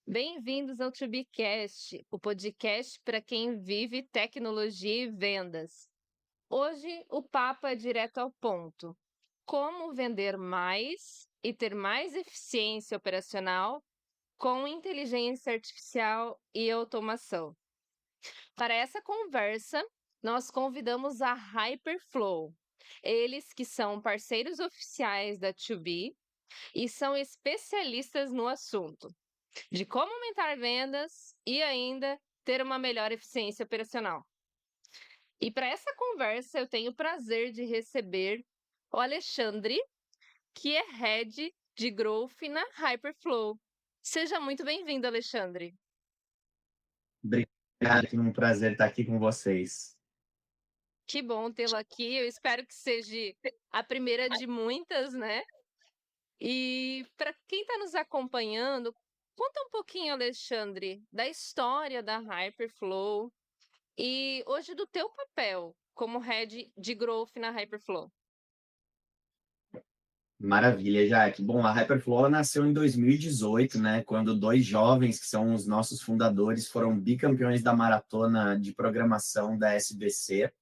Bem-vindos ao TubiCast, o podcast para quem vive tecnologia e vendas. Hoje o papo é direto ao ponto: como vender mais e ter mais eficiência operacional com inteligência artificial e automação. Para essa conversa, nós convidamos a Hyperflow, eles que são parceiros oficiais da Tubi e são especialistas no assunto de como aumentar vendas e ainda ter uma melhor eficiência operacional. E para essa conversa, eu tenho o prazer de receber o Alexandre, que é Head de Growth na Hyperflow. Seja muito bem-vindo, Alexandre. Obrigado, é um prazer estar aqui com vocês. Que bom tê-lo aqui. Eu espero que seja a primeira de muitas, né? E para quem está nos acompanhando, conta um pouquinho, Alexandre, da história da Hyperflow. E hoje do teu papel como head de growth na Hyperflow. Maravilha, Jaque. Bom, a Hyperflow nasceu em 2018, né, quando dois jovens, que são os nossos fundadores, foram bicampeões da maratona de programação da SBC.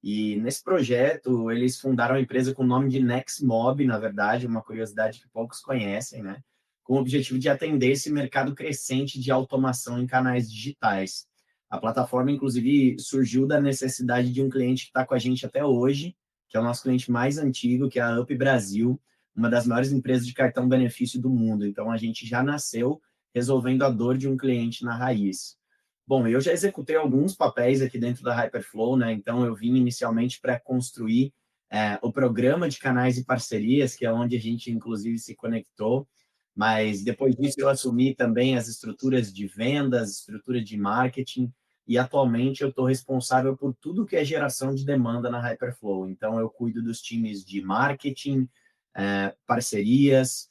E nesse projeto, eles fundaram a empresa com o nome de Nextmob, na verdade, uma curiosidade que poucos conhecem, né, com o objetivo de atender esse mercado crescente de automação em canais digitais. A plataforma, inclusive, surgiu da necessidade de um cliente que está com a gente até hoje, que é o nosso cliente mais antigo, que é a Up Brasil, uma das maiores empresas de cartão benefício do mundo. Então, a gente já nasceu resolvendo a dor de um cliente na raiz. Bom, eu já executei alguns papéis aqui dentro da Hyperflow, né? Então, eu vim inicialmente para construir o programa de canais e parcerias, que é onde a gente, inclusive, se conectou. Mas depois disso, eu assumi também as estruturas de vendas, estrutura de marketing, e atualmente eu estou responsável por tudo que é geração de demanda na Hyperflow. Então, eu cuido dos times de marketing, parcerias,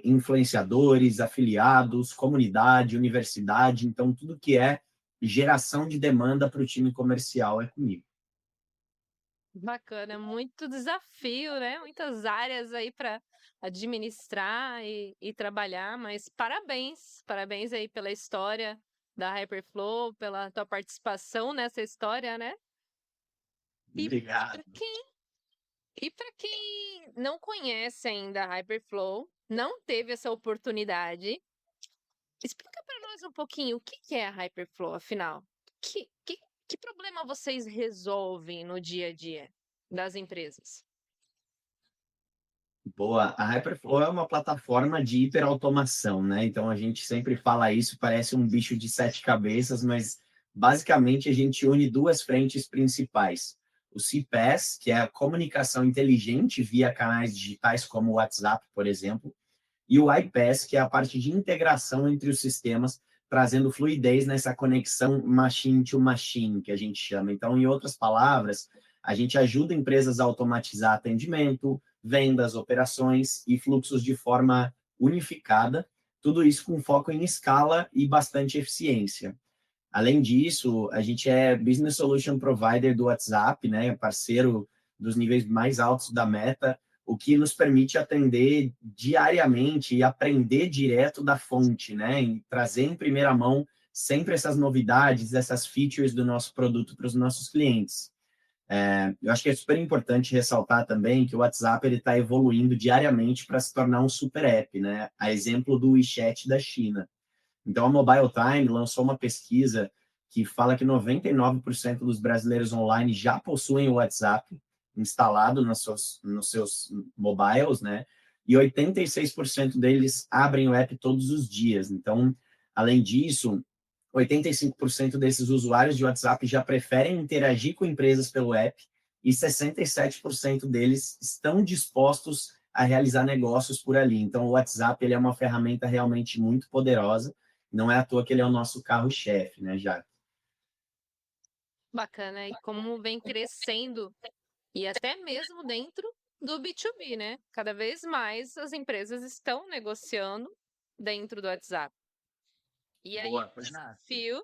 influenciadores, afiliados, comunidade, universidade. Então, tudo que é geração de demanda para o time comercial é comigo. Bacana, muito desafio, né? Muitas áreas aí para administrar e trabalhar, mas parabéns, parabéns aí pela história da Hyperflow, pela tua participação nessa história, né? E para Obrigado. quem não conhece ainda a Hyperflow, não teve essa oportunidade, explica para nós um pouquinho o que que é a Hyperflow, afinal. Que, que, que problema vocês resolvem no dia a dia das empresas? Boa. A Hyperflow é uma plataforma de hiperautomação, né? Então a gente sempre fala isso, parece um bicho de sete cabeças, mas basicamente a gente une duas frentes principais. O CPaaS, que é a comunicação inteligente via canais digitais como o WhatsApp, por exemplo, e o iPaaS, que é a parte de integração entre os sistemas, trazendo fluidez nessa conexão machine to machine, que a gente chama. Então, em outras palavras, a gente ajuda empresas a automatizar atendimento, vendas, operações e fluxos de forma unificada, tudo isso com foco em escala e bastante eficiência. Além disso, a gente é Business Solution Provider do WhatsApp, né, parceiro dos níveis mais altos da Meta, o que nos permite atender diariamente e aprender direto da fonte, né, e trazer em primeira mão sempre essas novidades, essas features do nosso produto para os nossos clientes. Eu acho que é super importante ressaltar também que o WhatsApp ele está evoluindo diariamente para se tornar um super app, né, a exemplo do WeChat da China. Então, a Mobile Time lançou uma pesquisa que fala que 99% dos brasileiros online já possuem o WhatsApp instalado nos seus mobiles, né? E 86% deles abrem o app todos os dias. Então, além disso, 85% desses usuários de WhatsApp já preferem interagir com empresas pelo app e 67% deles estão dispostos a realizar negócios por ali. Então, o WhatsApp ele é uma ferramenta realmente muito poderosa. Não é à toa que ele é o nosso carro-chefe, né, já. Bacana, e como vem crescendo, e até mesmo dentro do B2B, né? Cada vez mais as empresas estão negociando dentro do WhatsApp. E aí, Boa, pois não. desafio,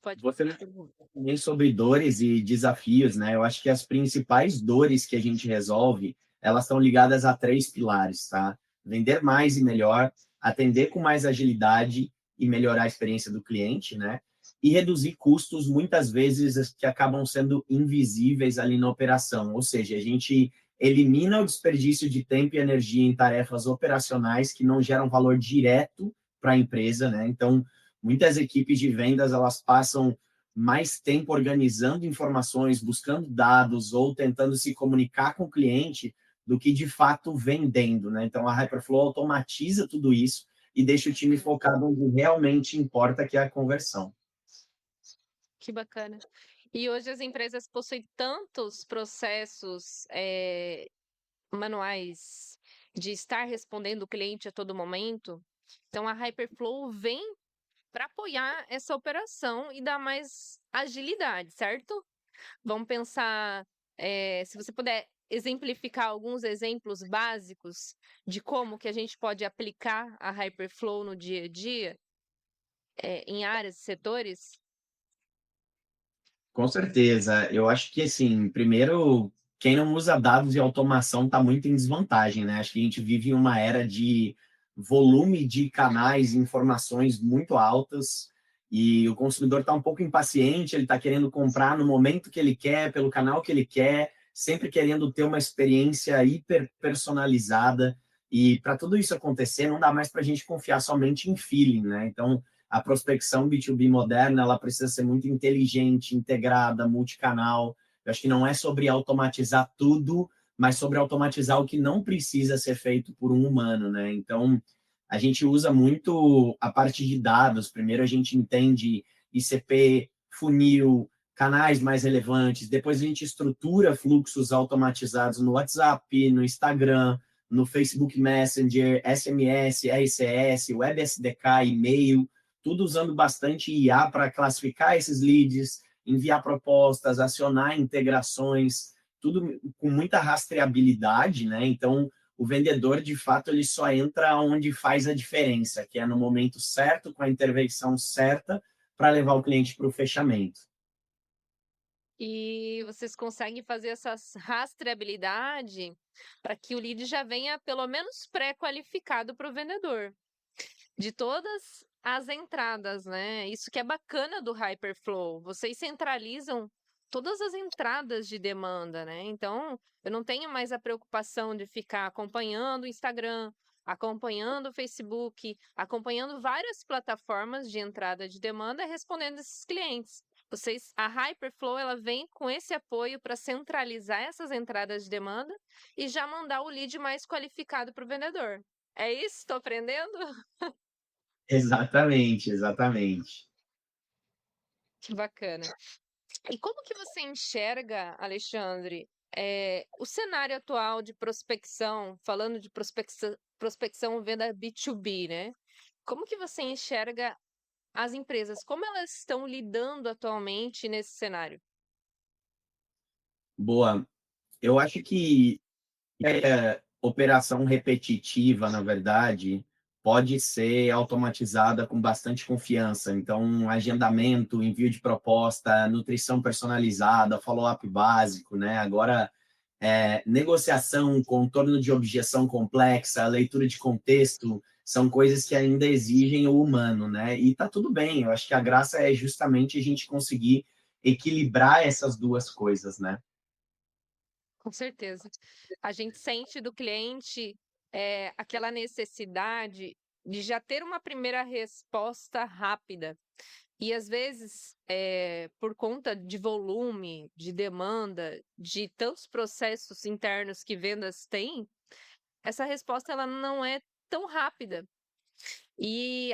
pode. Você me perguntou também sobre dores e desafios, né? Eu acho que as principais dores que a gente resolve, elas estão ligadas a três pilares, tá? Vender mais e melhor, atender com mais agilidade e melhorar a experiência do cliente, né? E reduzir custos, muitas vezes, que acabam sendo invisíveis ali na operação. Ou seja, a gente elimina o desperdício de tempo e energia em tarefas operacionais que não geram valor direto para a empresa, né? Então, muitas equipes de vendas, elas passam mais tempo organizando informações, buscando dados ou tentando se comunicar com o cliente do que de fato vendendo, né? Então a Hyperflow automatiza tudo isso e deixa o time focado onde realmente importa, que é a conversão. Que bacana. E hoje as empresas possuem tantos processos, manuais de estar respondendo o cliente a todo momento, então a Hyperflow vem para apoiar essa operação e dar mais agilidade, certo? Vamos pensar, se você puder exemplificar alguns exemplos básicos de como que a gente pode aplicar a Hyperflow no dia a dia, em áreas e setores? Com certeza. Eu acho que, assim, primeiro, quem não usa dados e automação está muito em desvantagem, né? Acho que a gente vive em uma era de volume de canais e informações muito altas e o consumidor está um pouco impaciente, ele está querendo comprar no momento que ele quer, pelo canal que ele quer, sempre querendo ter uma experiência hiper personalizada. E para tudo isso acontecer, não dá mais para a gente confiar somente em feeling, né? Então, a prospecção B2B moderna, ela precisa ser muito inteligente, integrada, multicanal. Eu acho que não é sobre automatizar tudo, mas sobre automatizar o que não precisa ser feito por um humano, né? Então, a gente usa muito a parte de dados. Primeiro a gente entende ICP, funil, canais mais relevantes. Depois a gente estrutura fluxos automatizados no WhatsApp, no Instagram, no Facebook Messenger, SMS, RCS, Web SDK, e-mail, tudo usando bastante IA para classificar esses leads, enviar propostas, acionar integrações, tudo com muita rastreabilidade, né? Então, o vendedor, de fato, ele só entra onde faz a diferença, que é no momento certo, com a intervenção certa, para levar o cliente para o fechamento. E vocês conseguem fazer essa rastreabilidade para que o lead já venha pelo menos pré-qualificado para o vendedor, de todas as entradas, né? Isso que é bacana do Hyperflow. Vocês centralizam todas as entradas de demanda, né? Então, eu não tenho mais a preocupação de ficar acompanhando o Instagram, acompanhando o Facebook, acompanhando várias plataformas de entrada de demanda, respondendo esses clientes. A Hyperflow, ela vem com esse apoio para centralizar essas entradas de demanda e já mandar o lead mais qualificado para o vendedor. É isso? Estou aprendendo? Exatamente, exatamente. Que bacana. E como que você enxerga, Alexandre, o cenário atual de prospecção, falando de prospecção venda B2B, né? Como que você enxerga as empresas? Como elas estão lidando atualmente nesse cenário? Boa. Eu acho que operação repetitiva, na verdade, pode ser automatizada com bastante confiança. Então, agendamento, envio de proposta, nutrição personalizada, follow-up básico, né? Agora, negociação, contorno de objeção complexa, leitura de contexto, são coisas que ainda exigem o humano, né? E tá tudo bem. Eu acho que a graça é justamente a gente conseguir equilibrar essas duas coisas, né? Com certeza. A gente sente do cliente, aquela necessidade de já ter uma primeira resposta rápida. E às vezes, por conta de volume, de demanda, de tantos processos internos que vendas têm, essa resposta ela não é tão rápida. E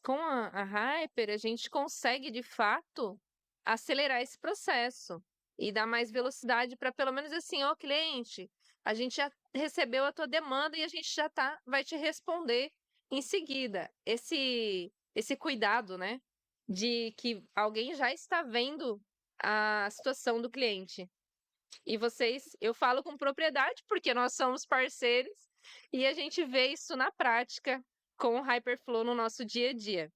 com a Hyper, a gente consegue, de fato, acelerar esse processo e dar mais velocidade para pelo menos assim, ó, cliente, a gente já recebeu a tua demanda e a gente já vai te responder em seguida. Esse cuidado, né, de que alguém já está vendo a situação do cliente. E vocês, eu falo com propriedade, porque nós somos parceiros e a gente vê isso na prática com o Hyperflow no nosso dia a dia.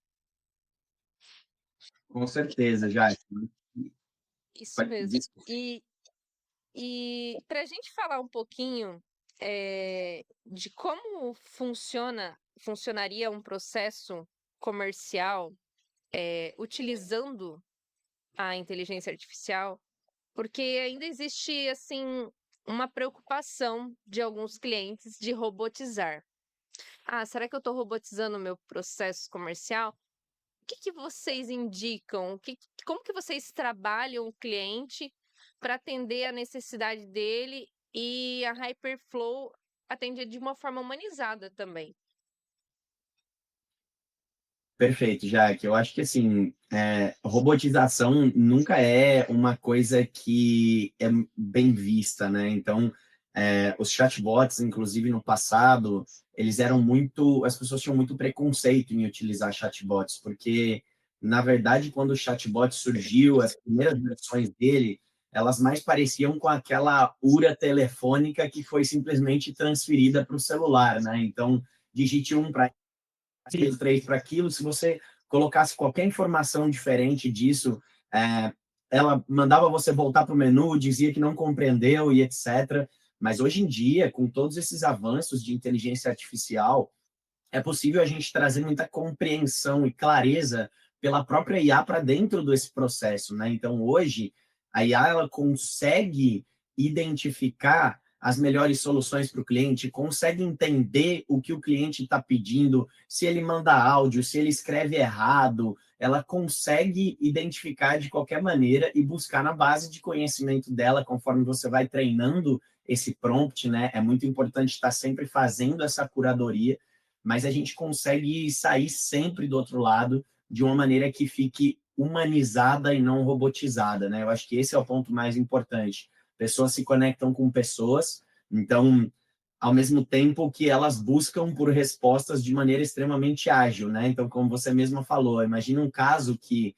Com certeza, já. Isso mesmo. E para a gente falar um pouquinho de como funcionaria um processo comercial, utilizando a inteligência artificial, porque ainda existe, assim, uma preocupação de alguns clientes de robotizar. "Ah, será que eu estou robotizando o meu processo comercial?" O que que vocês indicam? Como que vocês trabalham o cliente para atender a necessidade dele e a Hyperflow atende de uma forma humanizada também? Perfeito, Jaque. Eu acho que assim, robotização nunca é uma coisa que é bem vista, né? Então, os chatbots, inclusive no passado, eles eram muito, as pessoas tinham muito preconceito em utilizar chatbots, porque na verdade, quando o chatbot surgiu, as primeiras versões dele, elas mais pareciam com aquela URA telefônica que foi simplesmente transferida para o celular, né? Então, digite um para três para aquilo, se você colocasse qualquer informação diferente disso, é, ela mandava você voltar para o menu, dizia que não compreendeu e etc. Mas hoje em dia, com todos esses avanços de inteligência artificial, é possível a gente trazer muita compreensão e clareza pela própria IA para dentro desse processo, né? Então, hoje, a IA ela consegue identificar as melhores soluções para o cliente, consegue entender o que o cliente está pedindo, se ele manda áudio, se ele escreve errado, ela consegue identificar de qualquer maneira e buscar na base de conhecimento dela, conforme você vai treinando esse prompt, né? É muito importante estar sempre fazendo essa curadoria, mas a gente consegue sair sempre do outro lado de uma maneira que fique humanizada e não robotizada, né? Eu acho que esse é o ponto mais importante. Pessoas se conectam com pessoas, então, ao mesmo tempo que elas buscam por respostas de maneira extremamente ágil, né? Então, como você mesma falou, imagina um caso que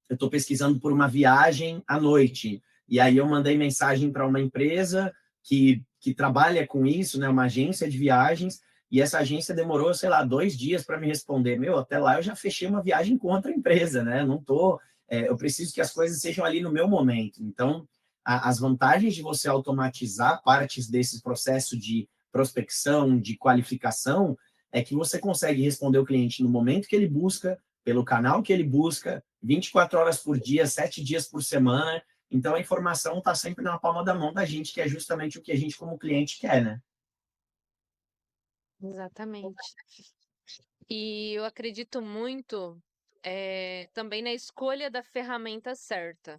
eu estou pesquisando por uma viagem à noite, e aí eu mandei mensagem para uma empresa que trabalha com isso, né, uma agência de viagens, e essa agência demorou, sei lá, 2 dias para me responder. Meu, até lá eu já fechei uma viagem com outra empresa, né? Não tô, eu preciso que as coisas sejam ali no meu momento. Então, as vantagens de você automatizar partes desse processo de prospecção, de qualificação, é que você consegue responder o cliente no momento que ele busca, pelo canal que ele busca, 24 horas por dia, 7 dias por semana. Então, a informação está sempre na palma da mão da gente, que é justamente o que a gente, como cliente, quer, né? Exatamente. E eu acredito muito, também na escolha da ferramenta certa.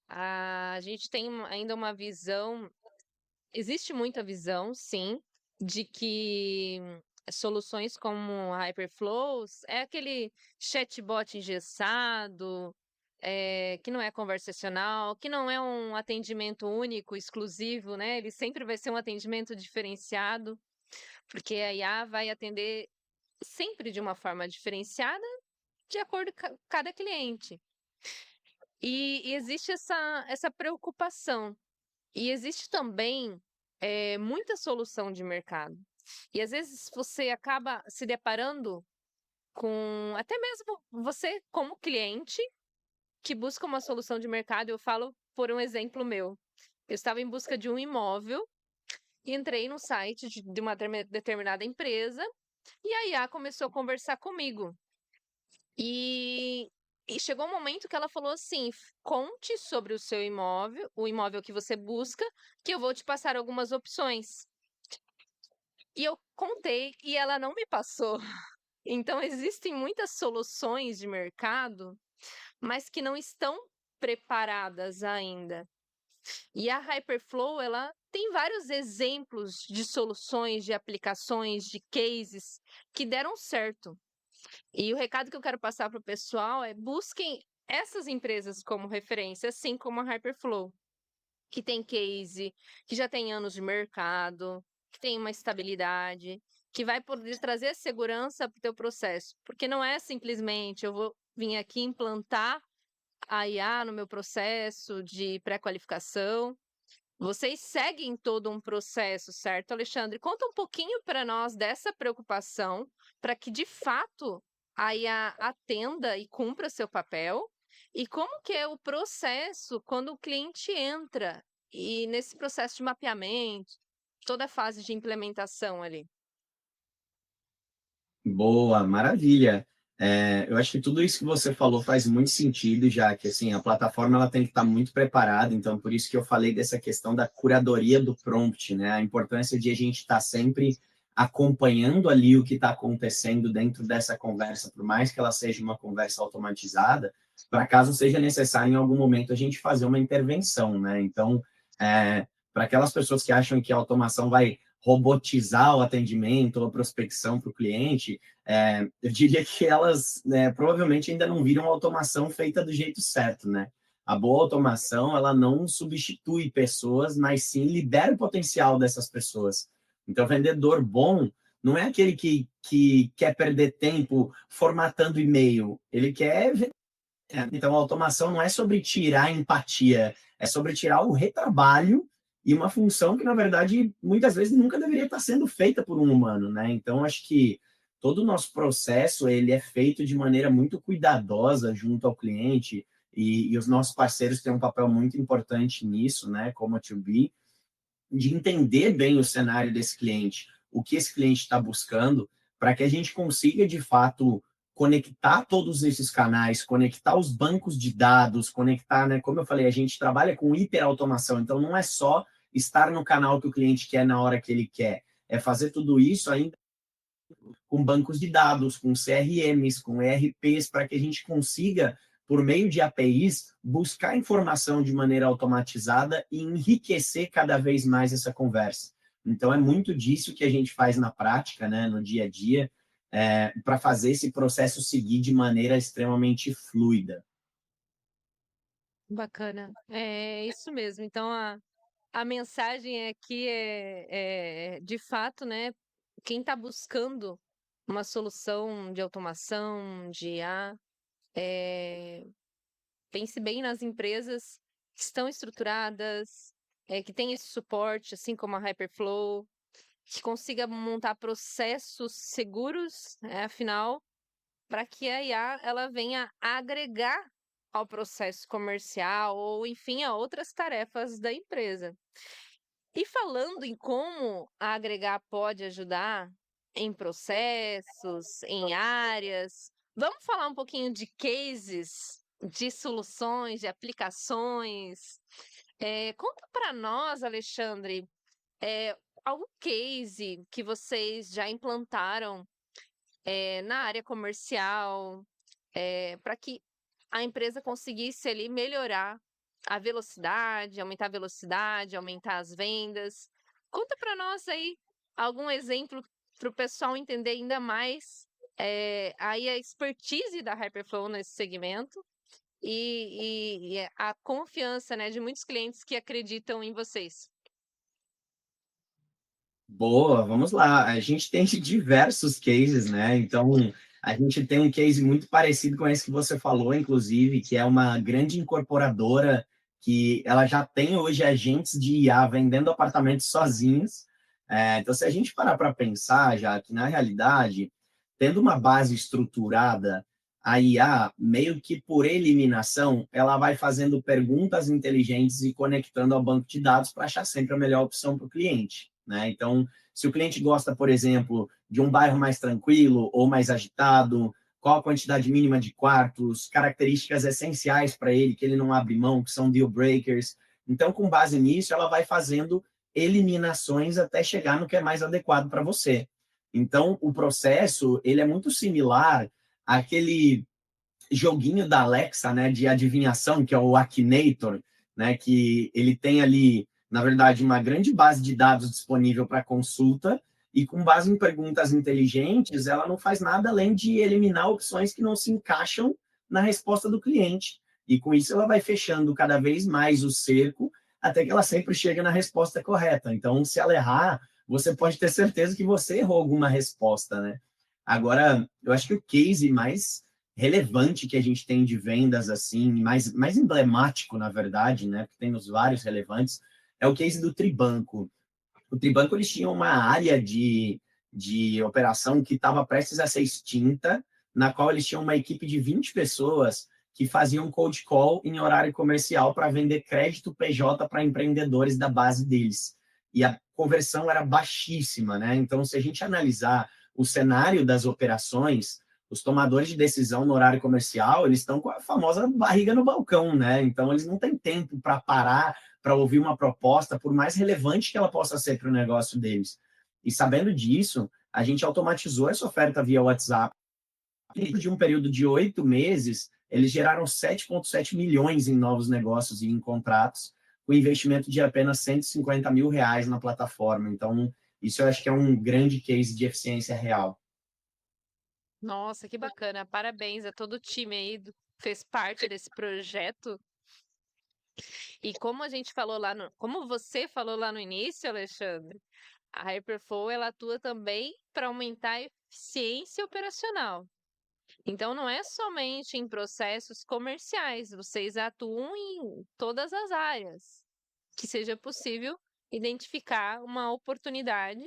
A gente tem ainda uma visão. Existe muita visão, sim, de que soluções como a Hyperflows é aquele chatbot engessado, que não é conversacional, que não é um atendimento único, exclusivo, né? Ele sempre vai ser um atendimento diferenciado, porque a IA vai atender sempre de uma forma diferenciada, de acordo com cada cliente. E existe essa preocupação. E existe também, muita solução de mercado. E às vezes você acaba se deparando com até mesmo você como cliente, que busca uma solução de mercado, eu falo por um exemplo meu. Eu estava em busca de um imóvel e entrei no site de uma determinada empresa, e a IA começou a conversar comigo. E e chegou um momento que ela falou assim: "Conte sobre o seu imóvel, o imóvel que você busca, que eu vou te passar algumas opções". E eu contei e ela não me passou. Então existem muitas soluções de mercado, mas que não estão preparadas ainda. E a Hyperflow, ela tem vários exemplos de soluções, de aplicações, de cases que deram certo. E o recado que eu quero passar para o pessoal é: busquem essas empresas como referência, assim como a Hyperflow, que tem case, que já tem anos de mercado, que tem uma estabilidade, que vai poder trazer segurança para o teu processo. Porque não é simplesmente eu vou vir aqui implantar a IA no meu processo de pré-qualificação. Vocês seguem todo um processo, certo, Alexandre? Conta um pouquinho para nós dessa preocupação, para que de fato a IA atenda e cumpra seu papel, e como que é o processo quando o cliente entra e nesse processo de mapeamento, toda a fase de implementação ali. Boa, maravilha. Eu acho que tudo isso que você falou faz muito sentido, já que assim, a plataforma ela tem que estar muito preparada, então por isso que eu falei dessa questão da curadoria do prompt, né? A importância de a gente estar sempre acompanhando ali o que está acontecendo dentro dessa conversa, por mais que ela seja uma conversa automatizada, para caso seja necessário em algum momento a gente fazer uma intervenção, né? Então, para aquelas pessoas que acham que a automação vai robotizar o atendimento ou a prospecção para o cliente, eu diria que elas, né, provavelmente ainda não viram automação feita do jeito certo, né? A boa automação, ela não substitui pessoas, mas sim libera o potencial dessas pessoas. Então, vendedor bom não é aquele que quer perder tempo formatando e-mail, ele quer. Então, a automação não é sobre tirar a empatia, é sobre tirar o retrabalho e uma função que, na verdade, muitas vezes nunca deveria estar sendo feita por um humano, né? Então, acho que todo o nosso processo, ele é feito de maneira muito cuidadosa junto ao cliente e os nossos parceiros têm um papel muito importante nisso, né? Como a 2B, de entender bem o cenário desse cliente, o que esse cliente está buscando, para que a gente consiga, de fato, conectar todos esses canais, conectar os bancos de dados, conectar, né? Como eu falei, a gente trabalha com hiperautomação, então não é só estar no canal que o cliente quer na hora que ele quer, é fazer tudo isso ainda com bancos de dados, com CRMs, com ERPs, para que a gente consiga, por meio de APIs, buscar informação de maneira automatizada e enriquecer cada vez mais essa conversa. Então, é muito disso que a gente faz na prática, né, no dia a dia, para fazer esse processo seguir de maneira extremamente fluida. Bacana. É isso mesmo. Então a mensagem aqui de fato, né, quem está buscando uma solução de automação, de IA, pense bem nas empresas que estão estruturadas, que têm esse suporte, assim como a Hyperflow, que consiga montar processos seguros, afinal, para que a IA ela venha agregar ao processo comercial ou, enfim, a outras tarefas da empresa. E falando em como a agregar pode ajudar em processos, em áreas, vamos falar um pouquinho de cases, de soluções, de aplicações. Conta para nós, Alexandre, eh, algum case que vocês já implantaram, na área comercial, para que a empresa conseguisse ali melhorar a velocidade, aumentar as vendas. Conta para nós aí algum exemplo para o pessoal entender ainda mais, aí a expertise da Hyperflow nesse segmento e a confiança, né, de muitos clientes que acreditam em vocês. Boa, vamos lá. A gente tem diversos cases, né? Então, a gente tem um case muito parecido com esse que você falou, inclusive, que é uma grande incorporadora que ela já tem hoje agentes de IA vendendo apartamentos sozinhos. Então, se a gente parar para pensar, já que na realidade, tendo uma base estruturada, a IA, meio que por eliminação, ela vai fazendo perguntas inteligentes e conectando ao banco de dados para achar sempre a melhor opção para o cliente, né? Então, se o cliente gosta, por exemplo, de um bairro mais tranquilo ou mais agitado, qual a quantidade mínima de quartos, características essenciais para ele que ele não abre mão, que são deal breakers. Então, com base nisso, ela vai fazendo eliminações até chegar no que é mais adequado para você. Então, o processo, ele é muito similar àquele joguinho da Alexa, né, de adivinhação, que é o Akinator, né, que ele tem ali, na verdade, uma grande base de dados disponível para consulta e com base em perguntas inteligentes, ela não faz nada além de eliminar opções que não se encaixam na resposta do cliente. E com isso ela vai fechando cada vez mais o cerco até que ela sempre chega na resposta correta. Então, se ela errar, você pode ter certeza que você errou alguma resposta, né? Agora, eu acho que o case mais relevante que a gente tem de vendas, assim, mais emblemático, na verdade, né? Porque tem os vários relevantes, é o case do Tribanco. O Tribanco, eles tinham uma área de operação que estava prestes a ser extinta, na qual eles tinham uma equipe de 20 pessoas que faziam cold call em horário comercial para vender crédito PJ para empreendedores da base deles. E a conversão era baixíssima, né? Então, se a gente analisar o cenário das operações, os tomadores de decisão no horário comercial, eles estão com a famosa barriga no balcão, né? Então, eles não têm tempo para parar, para ouvir uma proposta, por mais relevante que ela possa ser para o negócio deles. E sabendo disso, a gente automatizou essa oferta via WhatsApp. Dentro de um período de 8 meses, eles geraram 7,7 milhões em novos negócios e em contratos, com investimento de apenas R$ 150 mil na plataforma. Então, isso eu acho que é um grande case de eficiência real. Nossa, que bacana. Parabéns a todo o time aí fez parte desse projeto. E como a gente falou lá no, como você falou lá no início, Alexandre, a Hyperflow ela atua também para aumentar a eficiência operacional. Então não é somente em processos comerciais, vocês atuam em todas as áreas que seja possível identificar uma oportunidade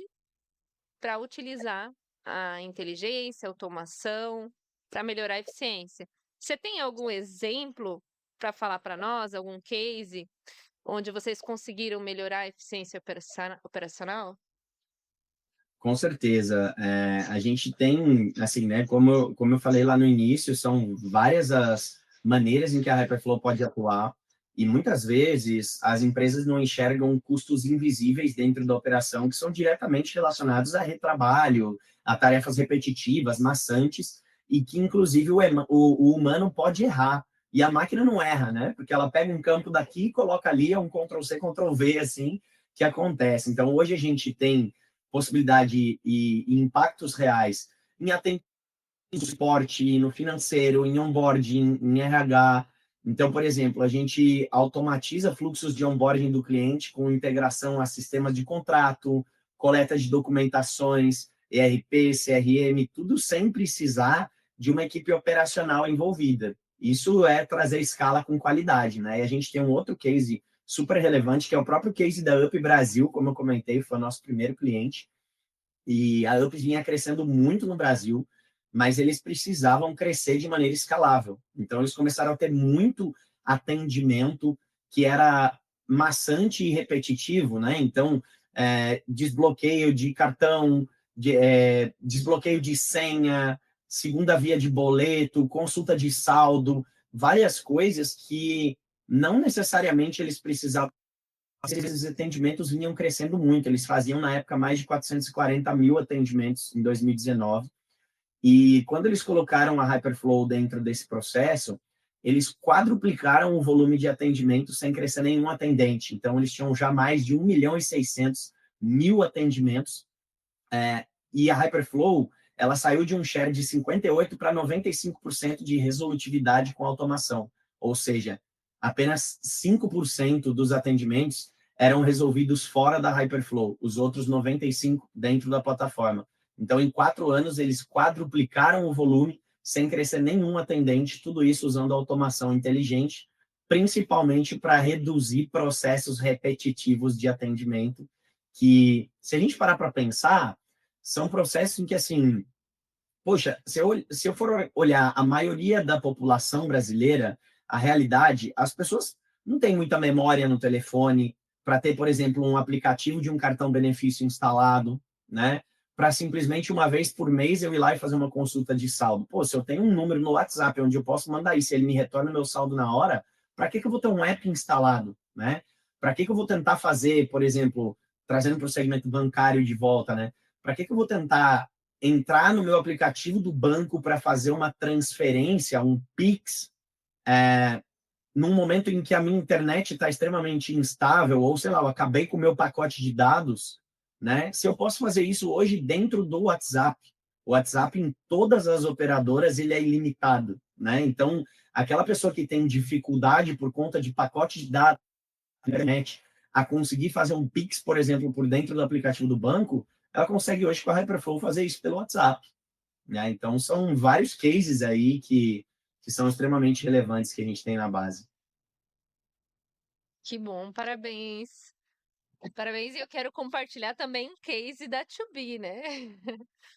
para utilizar a inteligência, a automação, para melhorar a eficiência. Você tem algum exemplo para falar para nós, algum case onde vocês conseguiram melhorar a eficiência operacional? Com certeza. A gente tem, assim, né, como eu falei lá no início, são várias as maneiras em que a Hyperflow pode atuar, e muitas vezes as empresas não enxergam custos invisíveis dentro da operação que são diretamente relacionados a retrabalho, a tarefas repetitivas, maçantes, e que, inclusive, o humano pode errar. E a máquina não erra, né? Porque ela pega um campo daqui e coloca ali, é um Ctrl+C, Ctrl+V, assim, que acontece. Então, hoje a gente tem possibilidade e impactos reais em atendimento no suporte, no financeiro, em onboarding, em RH. Então, por exemplo, a gente automatiza fluxos de onboarding do cliente com integração a sistemas de contrato, coleta de documentações, ERP, CRM, tudo sem precisar de uma equipe operacional envolvida. Isso é trazer escala com qualidade, né? E a gente tem um outro case super relevante, que é o próprio case da Up Brasil, como eu comentei, foi o nosso primeiro cliente. E a Up vinha crescendo muito no Brasil, mas eles precisavam crescer de maneira escalável. Então, eles começaram a ter muito atendimento que era maçante e repetitivo, né? Então, desbloqueio de cartão, desbloqueio de senha, segunda via de boleto, consulta de saldo, várias coisas que não necessariamente eles precisavam. Esses atendimentos vinham crescendo muito. Eles faziam, na época, mais de 440 mil atendimentos em 2019. E quando eles colocaram a Hyperflow dentro desse processo, eles quadruplicaram o volume de atendimento sem crescer nenhum atendente. Então, eles tinham já mais de 1.600.000 atendimentos. E a Hyperflow, ela saiu de um share de 58% para 95% de resolutividade com automação. Ou seja, apenas 5% dos atendimentos eram resolvidos fora da Hyperflow, os outros 95% dentro da plataforma. Então, em 4 anos, eles quadruplicaram o volume sem crescer nenhum atendente, tudo isso usando automação inteligente, principalmente para reduzir processos repetitivos de atendimento, que, se a gente parar para pensar, são processos em que, assim, poxa, se eu for olhar a maioria da população brasileira, a realidade, as pessoas não têm muita memória no telefone para ter, por exemplo, um aplicativo de um cartão benefício instalado, né? Para simplesmente uma vez por mês eu ir lá e fazer uma consulta de saldo. Pô, se eu tenho um número no WhatsApp onde eu posso mandar isso, ele me retorna meu saldo na hora, para que eu vou ter um app instalado, né? Para que eu vou tentar fazer, por exemplo, trazendo para o segmento bancário de volta, né? Para que eu vou tentar entrar no meu aplicativo do banco para fazer uma transferência, um Pix, num momento em que a minha internet está extremamente instável, ou sei lá, eu acabei com o meu pacote de dados, né? Se eu posso fazer isso hoje dentro do WhatsApp, o WhatsApp em todas as operadoras ele é ilimitado, né? Então, aquela pessoa que tem dificuldade por conta de pacote de dados na internet a conseguir fazer um Pix, por exemplo, por dentro do aplicativo do banco, ela consegue hoje com a Hyperflow fazer isso pelo WhatsApp, né? Então, são vários cases aí que são extremamente relevantes que a gente tem na base. Que bom, parabéns. Parabéns, e eu quero compartilhar também um case da To né?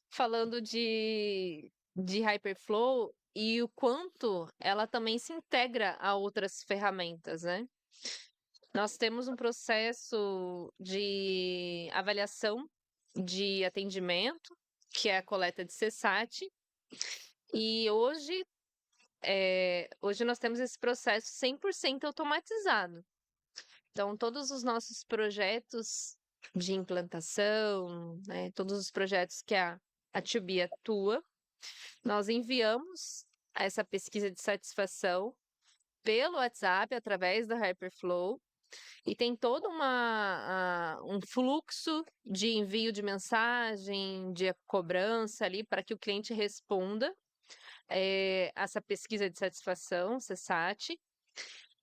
Falando de Hyperflow e o quanto ela também se integra a outras ferramentas, né? Nós temos um processo de avaliação de atendimento, que é a coleta de CSAT, e hoje nós temos esse processo 100% automatizado. Então, todos os nossos projetos de implantação, né, todos os projetos que a To atua, nós enviamos essa pesquisa de satisfação pelo WhatsApp, através da Hyperflow, e tem todo um fluxo de envio de mensagem, de cobrança ali, para que o cliente responda essa pesquisa de satisfação, CSAT.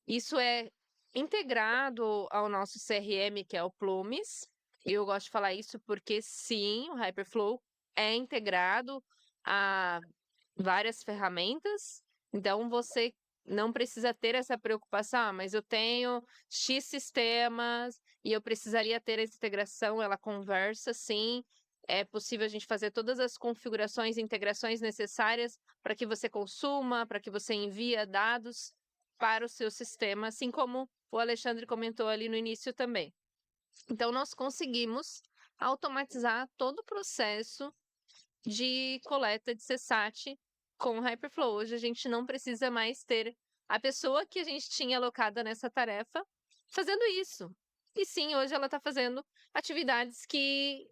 Isso é integrado ao nosso CRM, que é o Plumes. Eu gosto de falar isso porque, sim, o Hyperflow é integrado a várias ferramentas. Então, você não precisa ter essa preocupação, mas eu tenho X sistemas e eu precisaria ter essa integração, ela conversa, sim. É possível a gente fazer todas as configurações e integrações necessárias para que você consuma, para que você envie dados para o seu sistema, assim como o Alexandre comentou ali no início também. Então, nós conseguimos automatizar todo o processo de coleta de CSAT com o Hyperflow. Hoje a gente não precisa mais ter a pessoa que a gente tinha alocada nessa tarefa fazendo isso. E sim, hoje ela está fazendo atividades que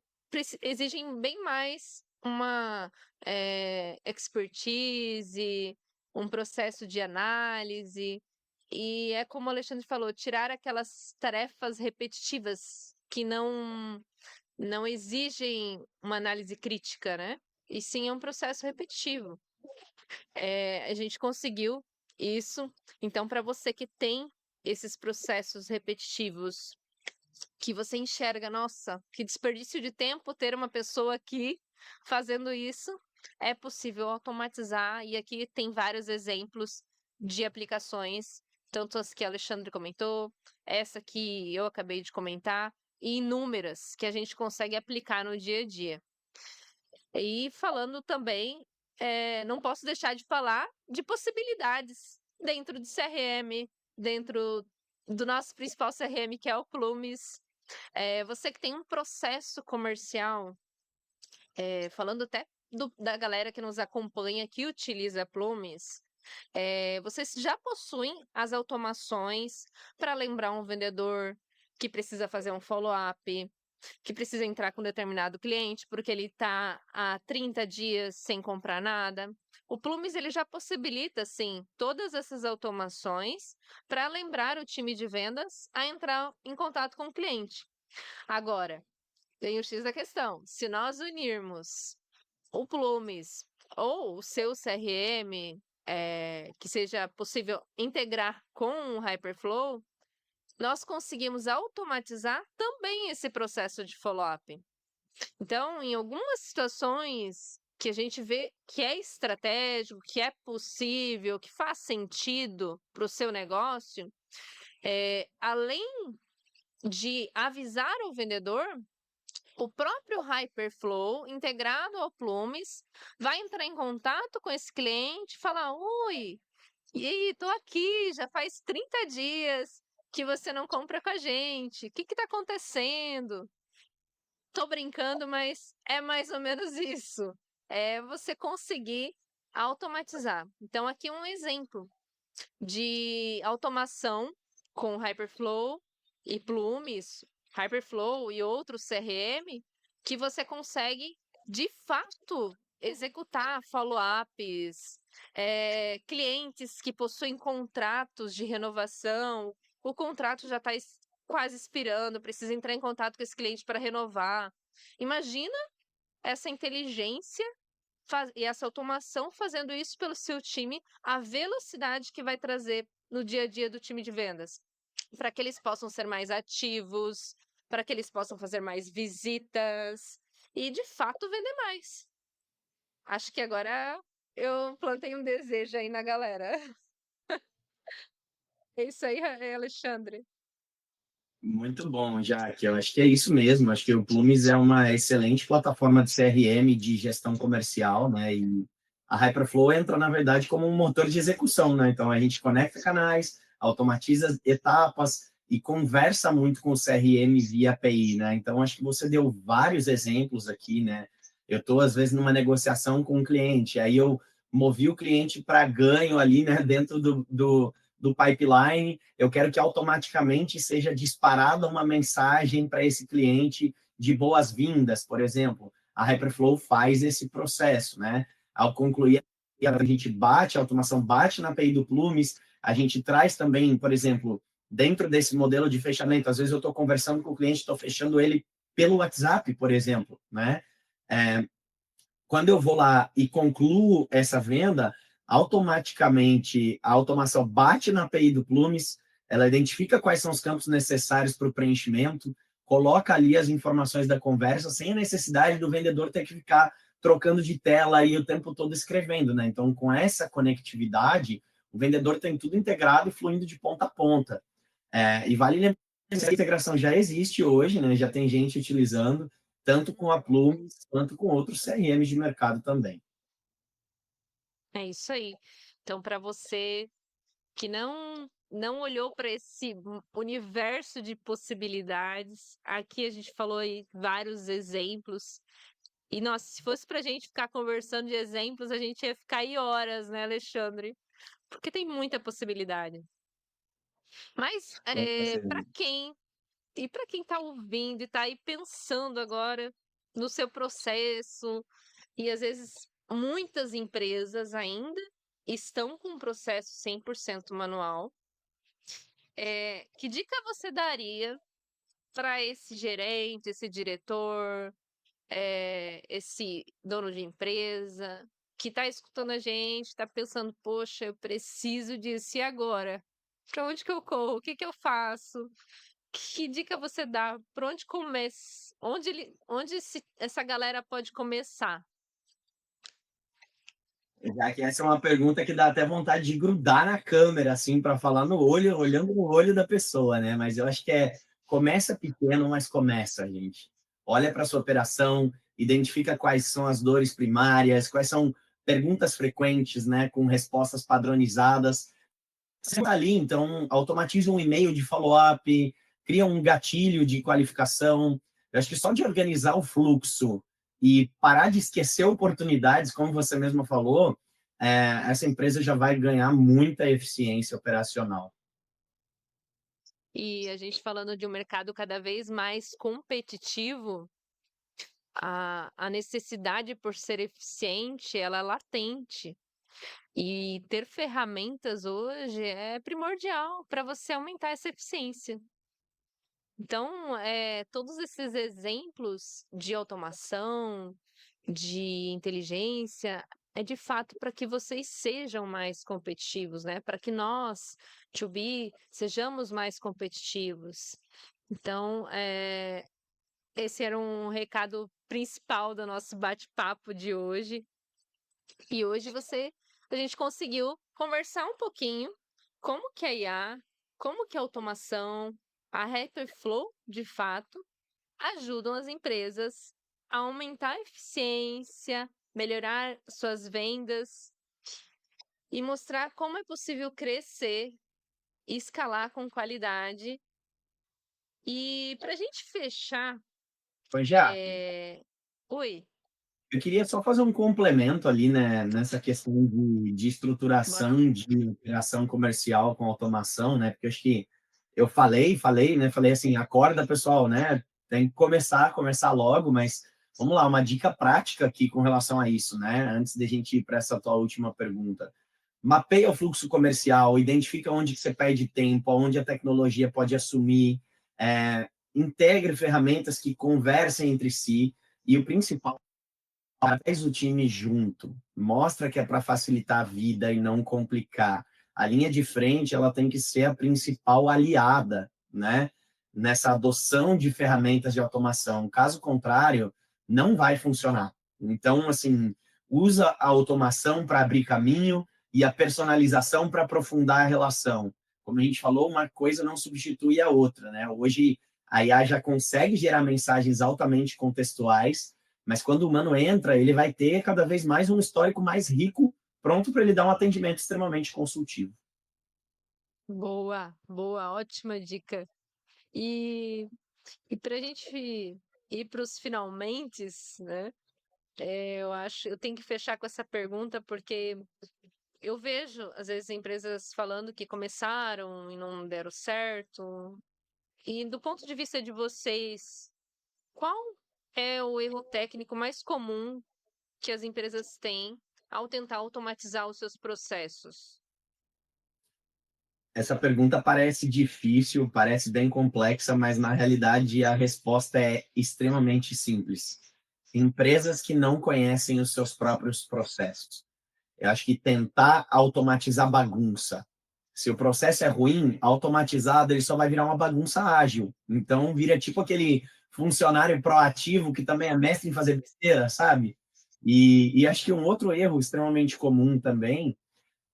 exigem bem mais uma expertise, um processo de análise. E é como o Alexandre falou, tirar aquelas tarefas repetitivas que não exigem uma análise crítica, né? E sim é um processo repetitivo. A gente conseguiu isso. Então, para você que tem esses processos repetitivos, que você enxerga, nossa, que desperdício de tempo ter uma pessoa aqui fazendo isso, é possível automatizar. E aqui tem vários exemplos de aplicações, tanto as que a Alexandre comentou, essa que eu acabei de comentar, e inúmeras que a gente consegue aplicar no dia a dia. E falando também, não posso deixar de falar de possibilidades dentro do CRM, dentro do nosso principal CRM, que é o Plumes. Você que tem um processo comercial, falando até da galera que nos acompanha, que utiliza Plumes, vocês já possuem as automações para lembrar um vendedor que precisa fazer um follow-up, que precisa entrar com determinado cliente porque ele está há 30 dias sem comprar nada. O Plumes ele já possibilita, sim, todas essas automações para lembrar o time de vendas a entrar em contato com o cliente. Agora, tem o X da questão. Se nós unirmos o Plumes ou o seu CRM, que seja possível integrar com o Hyperflow, nós conseguimos automatizar também esse processo de follow-up. Então, em algumas situações que a gente vê que é estratégico, que é possível, que faz sentido para o seu negócio, além de avisar o vendedor, o próprio Hyperflow, integrado ao Plumes, vai entrar em contato com esse cliente e falar: oi, e aí, tô aqui, já faz 30 dias que você não compra com a gente. O que está acontecendo? Tô brincando, mas é mais ou menos isso. É você conseguir automatizar. Então, aqui um exemplo de automação com Hyperflow e Plumes, Hyperflow e outros CRM, que você consegue, de fato, executar follow-ups, clientes que possuem contratos de renovação, o contrato já está quase expirando, precisa entrar em contato com esse cliente para renovar. Imagina essa inteligência e essa automação fazendo isso pelo seu time, a velocidade que vai trazer no dia a dia do time de vendas, para que eles possam ser mais ativos, para que eles possam fazer mais visitas e, de fato, vender mais. Acho que agora eu plantei um desejo aí na galera. É isso aí, Alexandre. Muito bom, Jaque. Eu acho que é isso mesmo. Acho que o Plumes é uma excelente plataforma de CRM de gestão comercial, né? E a Hyperflow entra, na verdade, como um motor de execução, né? Então, a gente conecta canais, automatiza etapas e conversa muito com o CRM via API, né? Então, acho que você deu vários exemplos aqui, né? Eu estou, às vezes, numa negociação com um cliente, aí eu movi o cliente para ganho ali, né, dentro do pipeline, eu quero que automaticamente seja disparada uma mensagem para esse cliente de boas-vindas, por exemplo. A Hyperflow faz esse processo, né? Ao concluir, a gente bate, a automação bate na API do Plumes, a gente traz também, por exemplo, dentro desse modelo de fechamento, às vezes eu estou conversando com o cliente, estou fechando ele pelo WhatsApp, por exemplo, né? É, quando eu vou lá e concluo essa venda, automaticamente a automação bate na API do Plumes, ela identifica quais são os campos necessários para o preenchimento, coloca ali as informações da conversa, sem a necessidade do vendedor ter que ficar trocando de tela aí o tempo todo escrevendo, né? Então, com essa conectividade, o vendedor tem tudo integrado e fluindo de ponta a ponta. E vale lembrar que essa integração já existe hoje, né? Já tem gente utilizando, tanto com a Plumes, quanto com outros CRMs de mercado também. É isso aí. Então, para você que não olhou para esse universo de possibilidades, aqui a gente falou aí vários exemplos. E nossa, se fosse para a gente ficar conversando de exemplos, a gente ia ficar aí horas, né, Alexandre? Porque tem muita possibilidade. Mas Com para certeza. quem está ouvindo e está aí pensando agora no seu processo, e às vezes muitas empresas ainda estão com um processo 100% manual. Que dica você daria para esse gerente, esse diretor, esse dono de empresa que está escutando a gente, está pensando, poxa, eu preciso disso, e agora? Para onde que eu corro? O que que eu faço? Que dica você dá? Por onde começa? Essa galera pode começar? Já que essa é uma pergunta que dá até vontade de grudar na câmera, assim, para falar no olho, olhando no olho da pessoa, né? Mas eu acho que começa pequeno, mas começa, gente. Olha para a sua operação, identifica quais são as dores primárias, quais são perguntas frequentes, né, com respostas padronizadas. Você está ali, então, automatiza um e-mail de follow-up, cria um gatilho de qualificação. Eu acho que só de organizar o fluxo e parar de esquecer oportunidades, como você mesmo falou, essa empresa já vai ganhar muita eficiência operacional. E a gente falando de um mercado cada vez mais competitivo, a necessidade por ser eficiente, ela é latente. E ter ferramentas hoje é primordial para você aumentar essa eficiência. Então, todos esses exemplos de automação, de inteligência, é de fato para que vocês sejam mais competitivos, né? Para que nós, to be, sejamos mais competitivos. Então, esse era um recado principal do nosso bate-papo de hoje. E hoje a gente conseguiu conversar um pouquinho como que é a IA, como que é a automação, a Hyperflow, de fato, ajudam as empresas a aumentar a eficiência, melhorar suas vendas e mostrar como é possível crescer e escalar com qualidade. E para a gente fechar, Pois já, oi, eu queria só fazer um complemento ali, né, nessa questão de bora estruturação lá. de operação comercial com automação, né? Porque eu acho que eu falei, né? Falei assim, acorda, pessoal, né? Tem que começar logo, mas vamos lá, uma dica prática aqui com relação a isso, né? Antes de a gente ir para essa tua última pergunta. Mapeia o fluxo comercial, identifica onde que você perde tempo, onde a tecnologia pode assumir, integre ferramentas que conversem entre si, e o principal, traz o time junto, mostra que é para facilitar a vida e não complicar. A linha de frente, ela tem que ser a principal aliada, né, nessa adoção de ferramentas de automação. Caso contrário, não vai funcionar. Então, assim, usa a automação para abrir caminho e a personalização para aprofundar a relação. Como a gente falou, uma coisa não substitui a outra, né? Hoje a IA já consegue gerar mensagens altamente contextuais, mas quando o humano entra, ele vai ter cada vez mais um histórico mais rico, pronto para ele dar um atendimento extremamente consultivo. Boa, boa, ótima dica. E, e para a gente ir para os finalmentes, né? Eu tenho que fechar com essa pergunta, porque eu vejo, às vezes, empresas falando que começaram e não deram certo. E do ponto de vista de vocês, qual é o erro técnico mais comum que as empresas têm ao tentar automatizar os seus processos? Essa pergunta parece difícil, parece bem complexa, mas na realidade a resposta é extremamente simples. Empresas que não conhecem os seus próprios processos. Eu acho que tentar automatizar bagunça. Se o processo é ruim, automatizado, ele só vai virar uma bagunça ágil. Então, vira tipo aquele funcionário proativo que também é mestre em fazer besteira, sabe? E acho que um outro erro extremamente comum também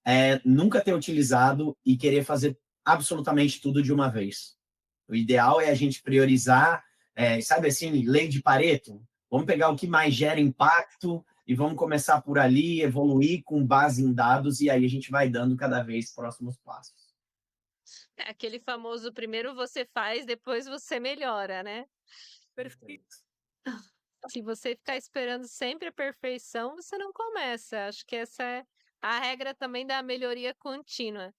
é nunca ter utilizado e querer fazer absolutamente tudo de uma vez. O ideal é a gente priorizar, sabe assim, lei de Pareto? Vamos pegar o que mais gera impacto e vamos começar por ali, evoluir com base em dados, e aí a gente vai dando cada vez próximos passos. É aquele famoso primeiro você faz, depois você melhora, né? Perfeito. Se você ficar esperando sempre a perfeição, você não começa. Acho que essa é a regra também da melhoria contínua.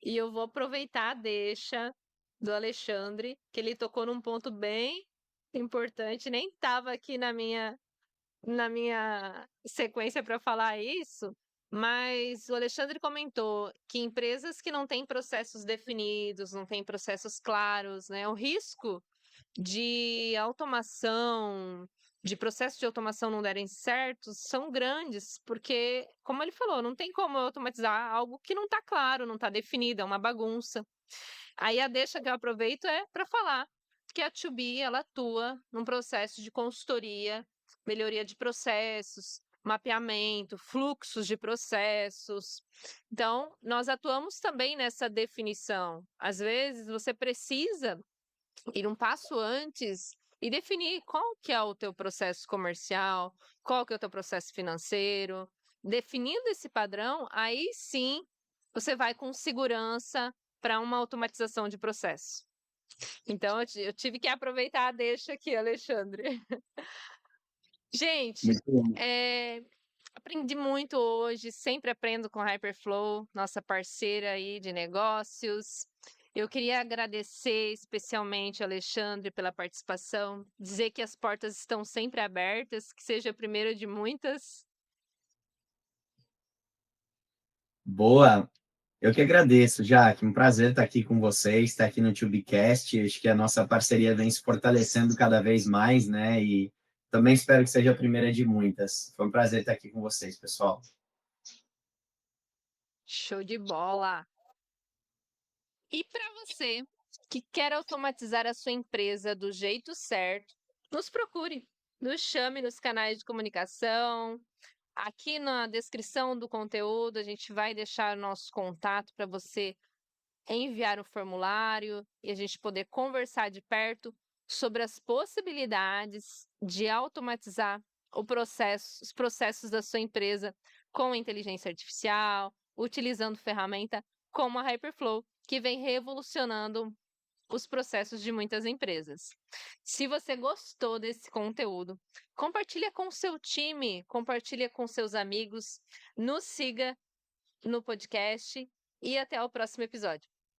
E eu vou aproveitar a deixa do Alexandre, que ele tocou num ponto bem importante, nem estava aqui na minha sequência para falar isso, mas o Alexandre comentou que empresas que não têm processos definidos, não têm processos claros, né? O risco de automação, de processos de automação não derem certos, são grandes, porque, como ele falou, não tem como eu automatizar algo que não está claro, não está definido, é uma bagunça. Aí a deixa que eu aproveito é para falar que a 2B ela atua num processo de consultoria, melhoria de processos, mapeamento, fluxos de processos. Então, nós atuamos também nessa definição. Às vezes, você precisa ir um passo antes e definir qual que é o teu processo comercial, qual que é o teu processo financeiro. Definindo esse padrão, aí sim você vai com segurança para uma automatização de processo. Então, eu tive que aproveitar a deixa aqui, Alexandre. Gente, Muito bom. aprendi muito hoje, sempre aprendo com a Hyperflow, nossa parceira aí de negócios. Eu queria agradecer especialmente ao Alexandre pela participação, dizer que as portas estão sempre abertas, que seja a primeira de muitas. Boa. Eu que agradeço, Jaque. Um prazer estar aqui com vocês, estar aqui no TubeCast. Acho que a nossa parceria vem se fortalecendo cada vez mais, né? E também espero que seja a primeira de muitas. Foi um prazer estar aqui com vocês, pessoal. Show de bola! E para você que quer automatizar a sua empresa do jeito certo, nos procure, nos chame nos canais de comunicação. Aqui na descrição do conteúdo, a gente vai deixar o nosso contato para você enviar o formulário e a gente poder conversar de perto sobre as possibilidades de automatizar os processos da sua empresa com inteligência artificial, utilizando ferramenta como a Hyperflow, que vem revolucionando os processos de muitas empresas. Se você gostou desse conteúdo, compartilha com seu time, compartilha com seus amigos, nos siga no podcast e até o próximo episódio.